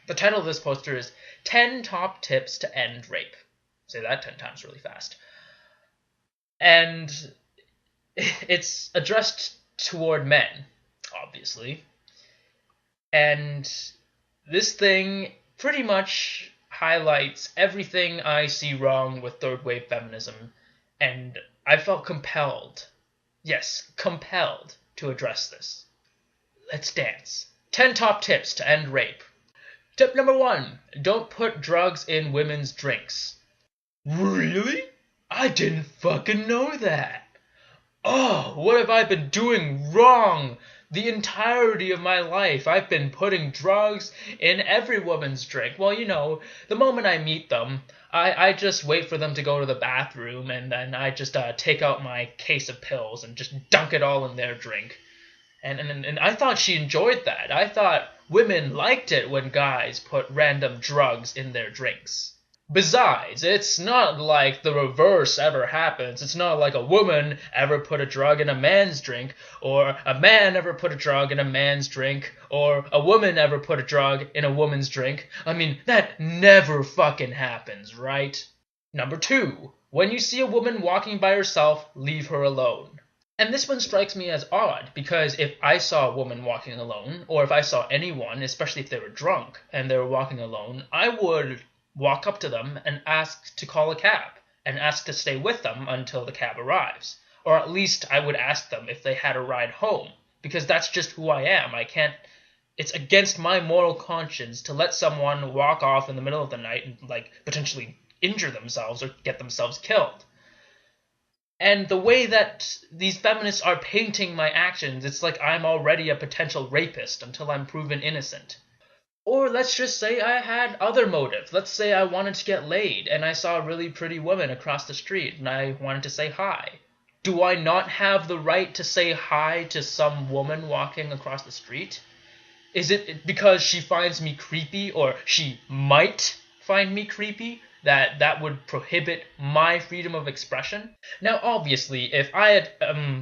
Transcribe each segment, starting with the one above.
The title of this poster is 10 Top Tips to End Rape. Say that 10 times really fast. And it's addressed toward men, obviously. And this thing pretty much highlights everything I see wrong with third wave feminism, and I felt compelled, yes, compelled, to address this. Let's dance. 10 top tips to end rape. Tip number 1, don't put drugs in women's drinks. Really? I didn't fucking know that. Oh, what have I been doing wrong? The entirety of my life, I've been putting drugs in every woman's drink. Well, you know, the moment I meet them, I just wait for them to go to the bathroom, and then I just take out my case of pills and just dunk it all in their drink. And I thought she enjoyed that. I thought women liked it when guys put random drugs in their drinks. Besides, it's not like the reverse ever happens. It's not like a woman ever put a drug in a man's drink, or a man ever put a drug in a man's drink, or a woman ever put a drug in a woman's drink. I mean, that never fucking happens, right? Number 2, when you see a woman walking by herself, leave her alone. And this one strikes me as odd, because if I saw a woman walking alone, or if I saw anyone, especially if they were drunk and they were walking alone, I would walk up to them and ask to call a cab, and ask to stay with them until the cab arrives. Or at least I would ask them if they had a ride home, because that's just who I am. It's against my moral conscience to let someone walk off in the middle of the night and, potentially injure themselves or get themselves killed. And the way that these feminists are painting my actions, it's like I'm already a potential rapist until I'm proven innocent. Or let's just say I had other motives. Let's say I wanted to get laid, and I saw a really pretty woman across the street, and I wanted to say hi. Do I not have the right to say hi to some woman walking across the street? Is it because she finds me creepy, or she might find me creepy, that would prohibit my freedom of expression? Now, obviously, if I had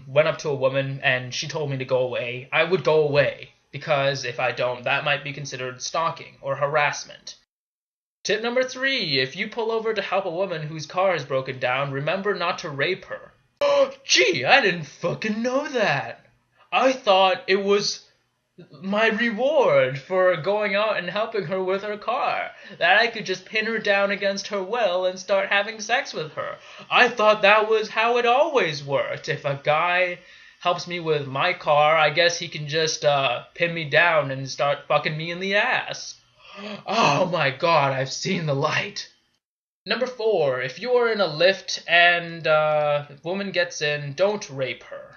went up to a woman and she told me to go away, I would go away. Because if I don't, that might be considered stalking or harassment. Tip number 3, if you pull over to help a woman whose car is broken down, remember not to rape her. Oh, gee, I didn't fucking know that. I thought it was my reward for going out and helping her with her car, that I could just pin her down against her will and start having sex with her. I thought that was how it always worked. If a guy helps me with my car, I guess he can just pin me down and start fucking me in the ass. Oh my god, I've seen the light. Number 4, if you are in a lift and a woman gets in, don't rape her.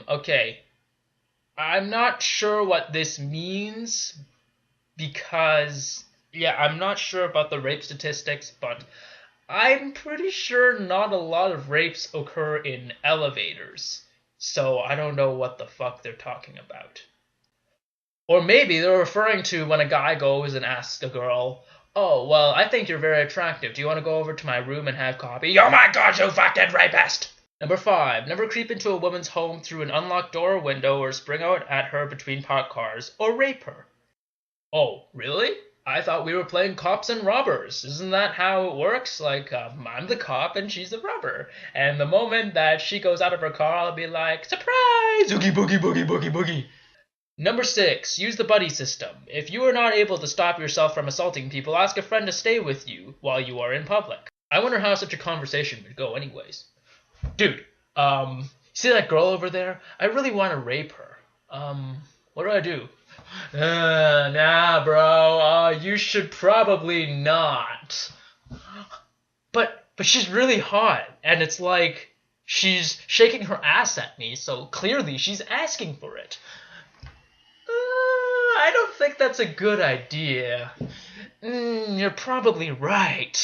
Okay. I'm not sure what this means, because, I'm not sure about the rape statistics, but I'm pretty sure not a lot of rapes occur in elevators, so I don't know what the fuck they're talking about. Or maybe they're referring to when a guy goes and asks a girl, oh, well, I think you're very attractive. Do you want to go over to my room and have coffee? Oh my god, you fucking rapist! Number 5, never creep into a woman's home through an unlocked door or window, or spring out at her between parked cars, or rape her. Oh, really? I thought we were playing cops and robbers. Isn't that how it works? I'm the cop and she's the robber. And the moment that she goes out of her car, I'll be like, surprise! Oogie boogie boogie boogie boogie. Number 6, use the buddy system. If you are not able to stop yourself from assaulting people, ask a friend to stay with you while you are in public. I wonder how such a conversation would go anyways. Dude, see that girl over there? I really want to rape her. What do I do? Nah, bro, you should probably not. But she's really hot, and it's like she's shaking her ass at me, so clearly she's asking for it. I don't think that's a good idea. You're probably right.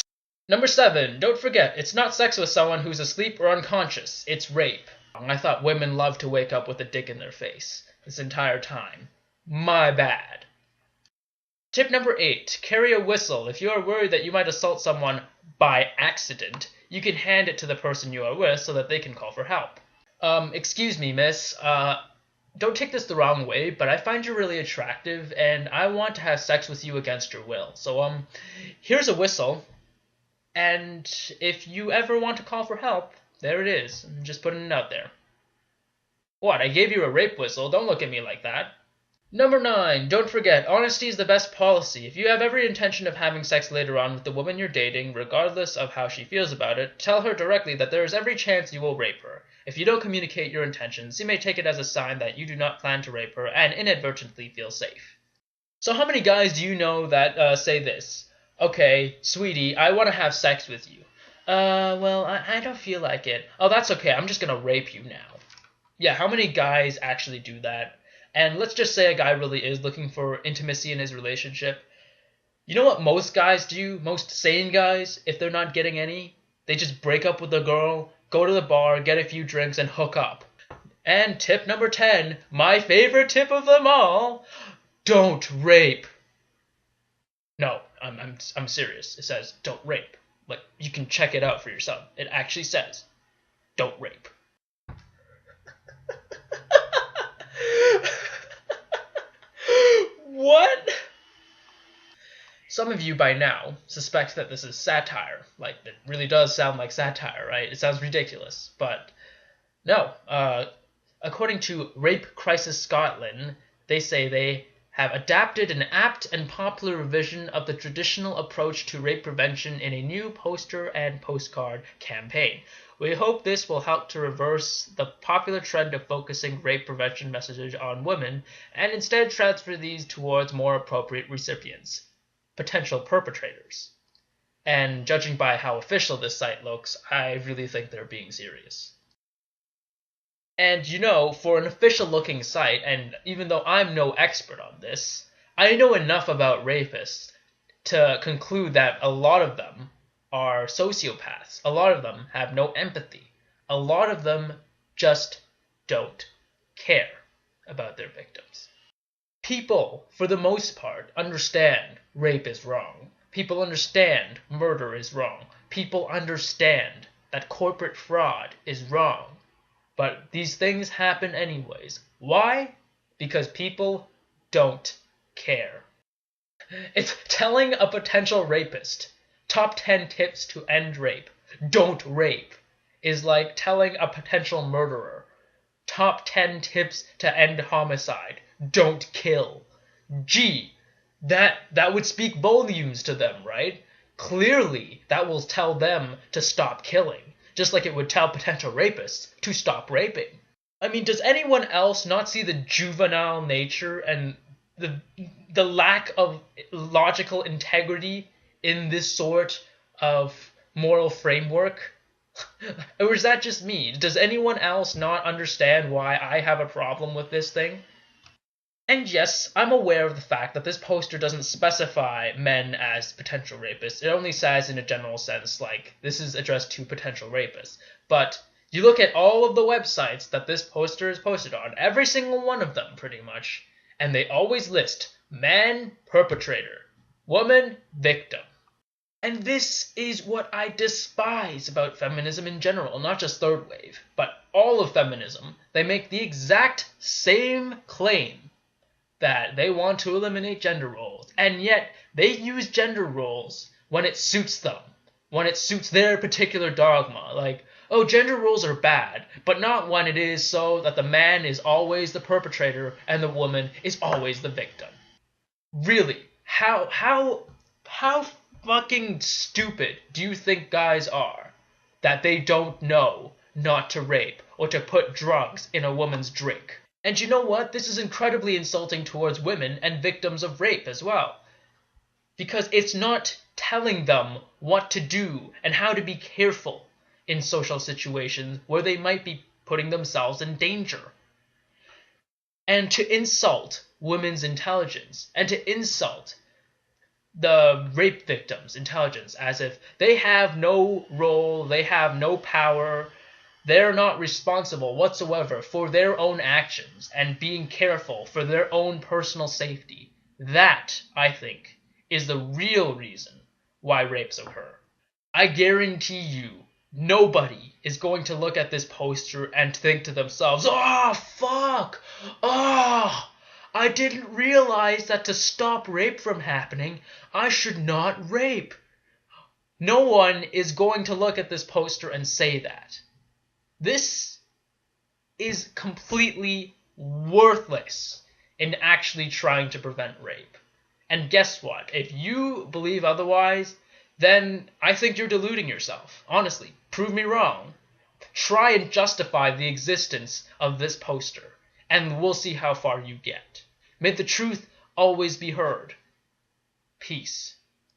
Number 7, don't forget, it's not sex with someone who's asleep or unconscious, it's rape. I thought women love to wake up with a dick in their face this entire time. My bad. Tip number 8, carry a whistle. If you are worried that you might assault someone by accident, you can hand it to the person you are with so that they can call for help. Excuse me, miss, don't take this the wrong way, but I find you really attractive, and I want to have sex with you against your will. So, here's a whistle, and if you ever want to call for help, there it is. I'm just putting it out there. What, I gave you a rape whistle? Don't look at me like that. Number 9, don't forget, honesty is the best policy. If you have every intention of having sex later on with the woman you're dating, regardless of how she feels about it, tell her directly that there is every chance you will rape her. If you don't communicate your intentions, she may take it as a sign that you do not plan to rape her and inadvertently feel safe. So how many guys do you know that say this? Okay, sweetie, I want to have sex with you. Well, I don't feel like it. Oh, that's okay, I'm just gonna rape you now. Yeah, how many guys actually do that? And let's just say a guy really is looking for intimacy in his relationship. You know what most guys do? Most sane guys, if they're not getting any? They just break up with the girl, go to the bar, get a few drinks, and hook up. And tip number 10, my favorite tip of them all, don't rape. No, I'm serious. It says don't rape. Like, you can check it out for yourself. It actually says don't rape. What? Some of you by now suspect that this is satire. Like, it really does sound like satire, right? It sounds ridiculous. But no. According to Rape Crisis Scotland, they say they have adapted an apt and popular revision of the traditional approach to rape prevention in a new poster and postcard campaign. We hope this will help to reverse the popular trend of focusing rape prevention messages on women and instead transfer these towards more appropriate recipients, potential perpetrators. And judging by how official this site looks, I really think they're being serious. And you know, for an official-looking site, and even though I'm no expert on this, I know enough about rapists to conclude that a lot of them are sociopaths. A lot of them have no empathy. A lot of them just don't care about their victims. People, for the most part, understand rape is wrong. People understand murder is wrong. People understand that corporate fraud is wrong. But these things happen anyways. Why? Because people don't care. It's telling a potential rapist, top 10 tips to end rape, don't rape, is like telling a potential murderer, top 10 tips to end homicide, don't kill. Gee, that would speak volumes to them, right? Clearly, that will tell them to stop killing. Just like it would tell potential rapists to stop raping. I mean, does anyone else not see the juvenile nature and the lack of logical integrity in this sort of moral framework? Or is that just me? Does anyone else not understand why I have a problem with this thing? And yes, I'm aware of the fact that this poster doesn't specify men as potential rapists. It only says in a general sense, like, this is addressed to potential rapists. But you look at all of the websites that this poster is posted on, every single one of them, pretty much, and they always list man, perpetrator, woman, victim. And this is what I despise about feminism in general, not just third wave, but all of feminism. They make the exact same claim that they want to eliminate gender roles, and yet they use gender roles when it suits them, when it suits their particular dogma. Like, oh, gender roles are bad, but not when it is so that the man is always the perpetrator and the woman is always the victim. Really, how fucking stupid do you think guys are that they don't know not to rape or to put drugs in a woman's drink? And you know what? This is incredibly insulting towards women and victims of rape as well. Because it's not telling them what to do and how to be careful in social situations where they might be putting themselves in danger. And to insult women's intelligence and to insult the rape victims' intelligence as if they have no role, they have no power, they're not responsible whatsoever for their own actions and being careful for their own personal safety. That, I think, is the real reason why rapes occur. I guarantee you Nobody is going to look at this poster and think to themselves, "Oh, fuck! Oh, I didn't realize that to stop rape from happening, I should not rape." No one is going to look at this poster and say that. This is completely worthless in actually trying to prevent rape. And guess what? If you believe otherwise, then I think you're deluding yourself. Honestly, prove me wrong. Try and justify the existence of this poster, and we'll see how far you get. May the truth always be heard. Peace.